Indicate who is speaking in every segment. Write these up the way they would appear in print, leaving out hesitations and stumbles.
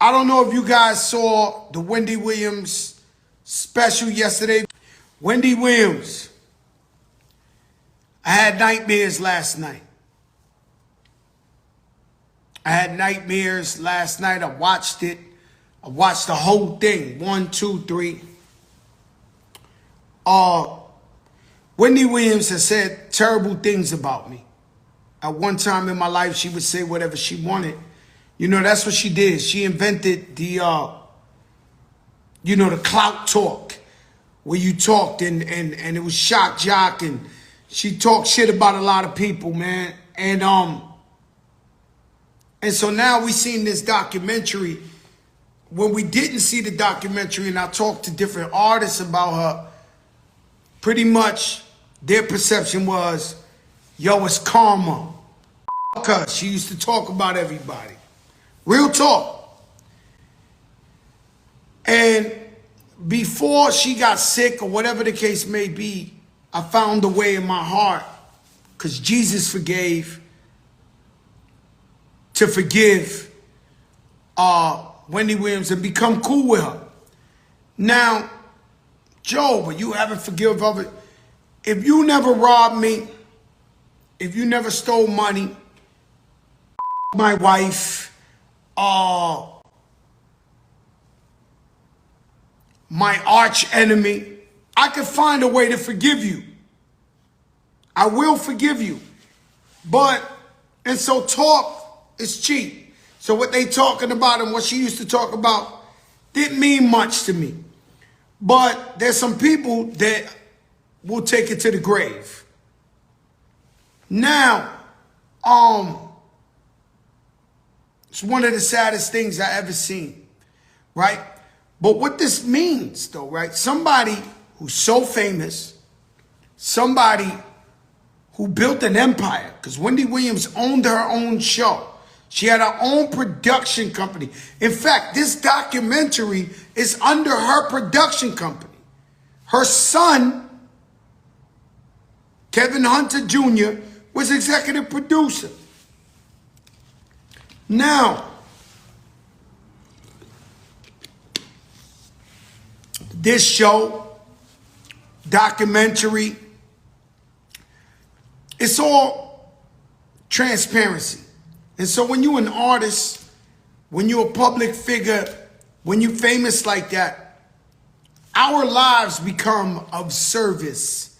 Speaker 1: I don't know if you guys saw the Wendy Williams special yesterday. Wendy Williams. I had nightmares last night. I watched it. I watched the whole thing. 1, 2, 3. Wendy Williams has said terrible things about me. At one time in my life, she would say whatever she wanted. You know, that's what she did. She invented the, the clout talk, where you talked and it was shock jock, and she talked shit about a lot of people, man. And so now we seen this documentary. When we didn't see the documentary, and I talked to different artists about her, pretty much their perception was, yo, it's karma. Cause she used to talk about everybody. Real talk. And before she got sick or whatever the case may be, I found a way in my heart, because Jesus forgave, to forgive Wendy Williams and become cool with her. Now, Joe, but you haven't forgiven her. If you never robbed me, if you never stole money, my wife, my arch enemy, I could find a way to forgive you. I will forgive you. And so talk is cheap. So what they talking about and what she used to talk about didn't mean much to me. But there's some people that will take it to the grave. Now, it's one of the saddest things I ever seen, right? But what this means, though, right? Somebody who's so famous, somebody who built an empire, because Wendy Williams owned her own show. She had her own production company. In fact, this documentary is under her production company. Her son, Kevin Hunter Jr., was executive producer. Now, this show, documentary, it's all transparency. And so when you're an artist, when you're a public figure, when you're famous like that, our lives become of service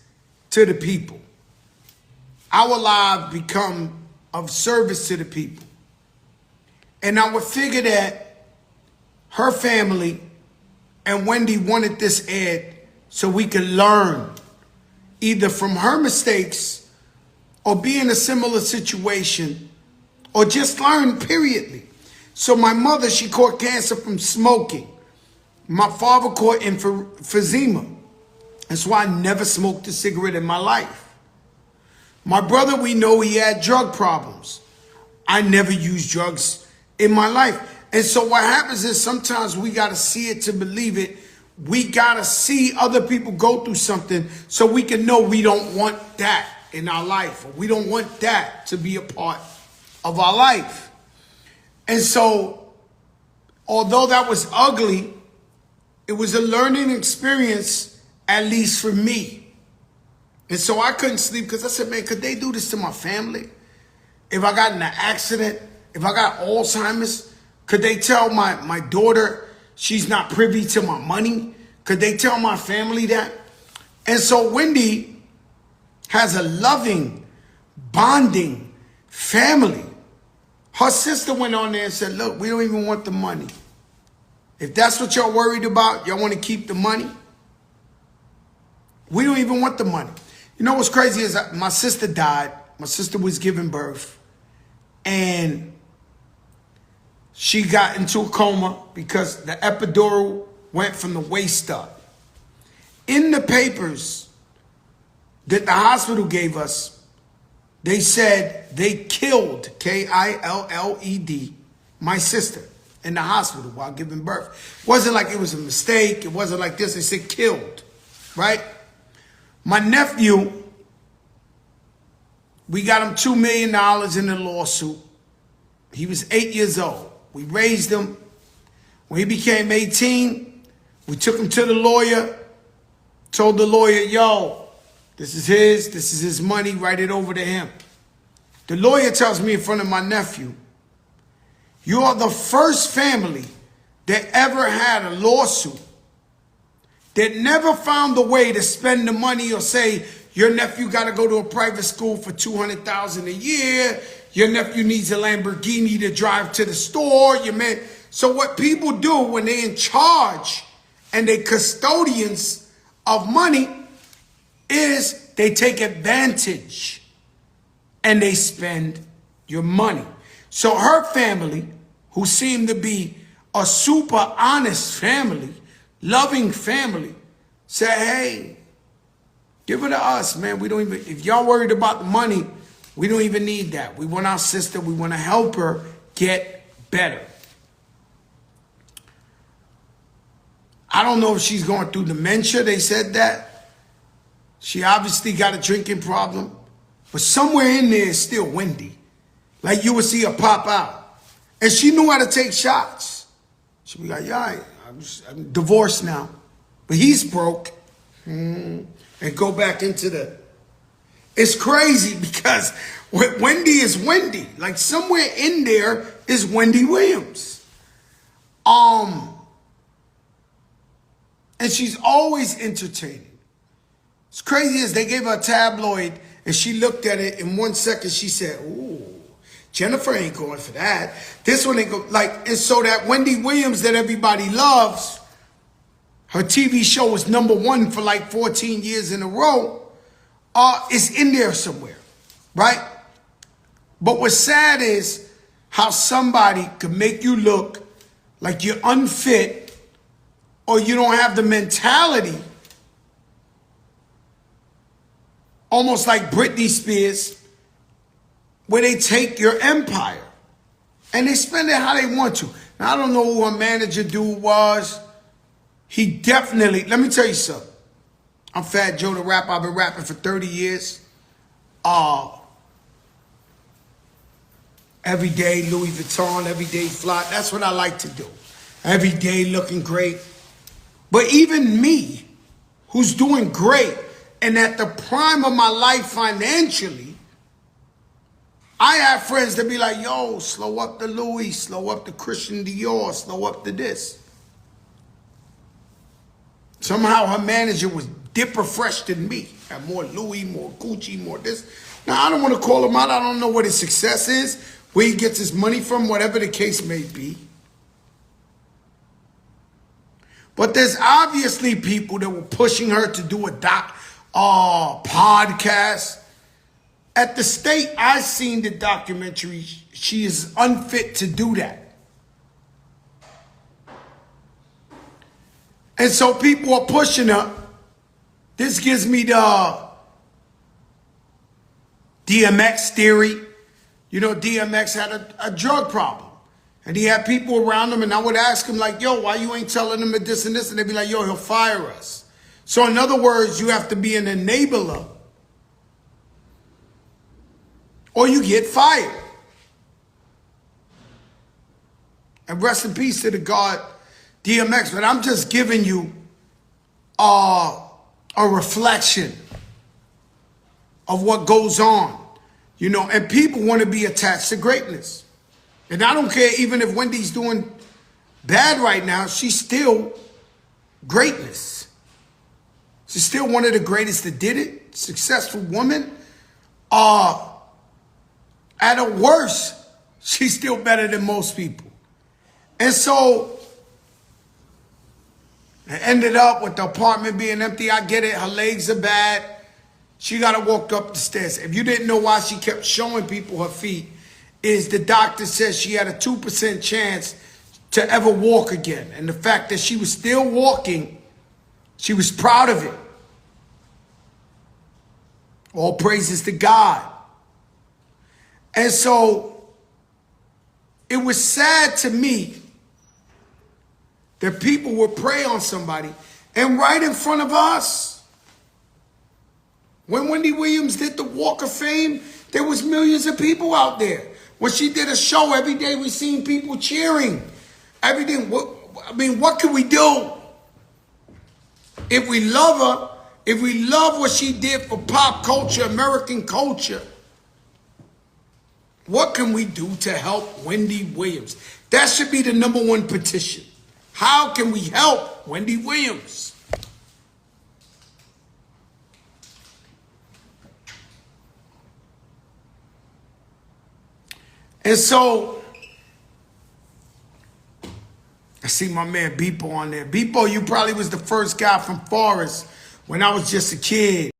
Speaker 1: to the people. Our lives become of service to the people. And I would figure that her family and Wendy wanted this aired so we could learn either from her mistakes or be in a similar situation, or just learn periodly. So my mother, she caught cancer from smoking. My father caught emphysema. That's why I never smoked a cigarette in my life. My brother, we know he had drug problems. I never used drugs in my life. And so what happens is sometimes we got to see it to believe it. We got to see other people go through something so we can know we don't want that in our life, or we don't want that to be a part of our life. And so, although that was ugly, it was a learning experience, at least for me. And so I couldn't sleep because I said, man, could they do this to my family? If I got in an accident, if I got Alzheimer's, could they tell my daughter she's not privy to my money? Could they tell my family that? And so Wendy has a loving, bonding family. Her sister went on there and said, look, we don't even want the money. If that's what y'all worried about, y'all want to keep the money, we don't even want the money. You know what's crazy is my sister died. My sister was giving birth. And she got into a coma because the epidural went from the waist up. In the papers that the hospital gave us, they said they killed, K-I-L-L-E-D, my sister in the hospital while giving birth. It wasn't like it was a mistake. It wasn't like this. They said killed, right? My nephew, we got him $2 million in the lawsuit. He was 8 years old. We raised him. When he became 18, we took him to the lawyer, told the lawyer, yo, this is his money, write it over to him. The lawyer tells me in front of my nephew, you are the first family that ever had a lawsuit that never found a way to spend the money or say, your nephew got to go to a private school for $200,000 a year. Your nephew needs a Lamborghini to drive to the store. So what people do when they're in charge and they custodians of money is they take advantage and they spend your money. So her family, who seemed to be a super honest family, loving family, said, hey, give it to us, man. We don't even, if y'all worried about the money, we don't even need that. We want our sister, we want to help her get better. I don't know if she's going through dementia. They said that. She obviously got a drinking problem. But somewhere in there is still Wendy. Like you would see her pop out. And she knew how to take shots. She'd be like, yeah, I'm divorced now. But he's broke. And go back into the... It's crazy because Wendy is Wendy. Like somewhere in there is Wendy Williams. And she's always entertaining. It's crazy as they gave her a tabloid and she looked at it in 1 second. She said, ooh, Jennifer ain't going for that. This one ain't go like, and so that Wendy Williams that everybody loves, her TV show was #1 for like 14 years in a row, is in there somewhere, right? But what's sad is how somebody could make you look like you're unfit or you don't have the mentality, almost like Britney Spears, where they take your empire and they spend it how they want to. Now, I don't know who her manager dude was. He definitely, let me tell you something. I'm Fat Joe the Rapper. I've been rapping for 30 years. Every day Louis Vuitton, every day fly. That's what I like to do. Every day looking great. But even me, who's doing great and at the prime of my life financially, I have friends that be like, yo, slow up the Louis, slow up the Christian Dior, slow up the this. Somehow her manager was dipper fresh than me. Had more Louis, more Gucci, more this. Now, I don't want to call him out. I don't know what his success is, where he gets his money from, whatever the case may be. But there's obviously people that were pushing her to do a podcast. At the state I seen the documentary, she is unfit to do that. And so people are pushing her. This gives me the DMX theory. You know, DMX had a drug problem. And he had people around him, and I would ask him, like, yo, why you ain't telling him this and this? And they'd be like, yo, he'll fire us. So in other words, you have to be an enabler or you get fired. And rest in peace to the God DMX. But I'm just giving you a reflection of what goes on. You know, and people want to be attached to greatness. And I don't care even if Wendy's doing bad right now, she's still greatness. She's still one of the greatest that did it. Successful woman. At her worst, she's still better than most people. And so it ended up with the apartment being empty. I get it. Her legs are bad. She got to walk up the stairs. If you didn't know why she kept showing people her feet, is the doctor says she had a 2% chance to ever walk again. And the fact that she was still walking, she was proud of it. All praises to God. And so it was sad to me that people would prey on somebody and right in front of us. When Wendy Williams did the Walk of Fame, there was millions of people out there. When she did a show, every day we seen people cheering. Everything. I mean, what can we do? If we love her, if we love what she did for pop culture, American culture, what can we do to help Wendy Williams? That should be the #1 petition. How can we help Wendy Williams? And so, I see my man Beepo on there. Beepo, you probably was the first guy from Forest when I was just a kid.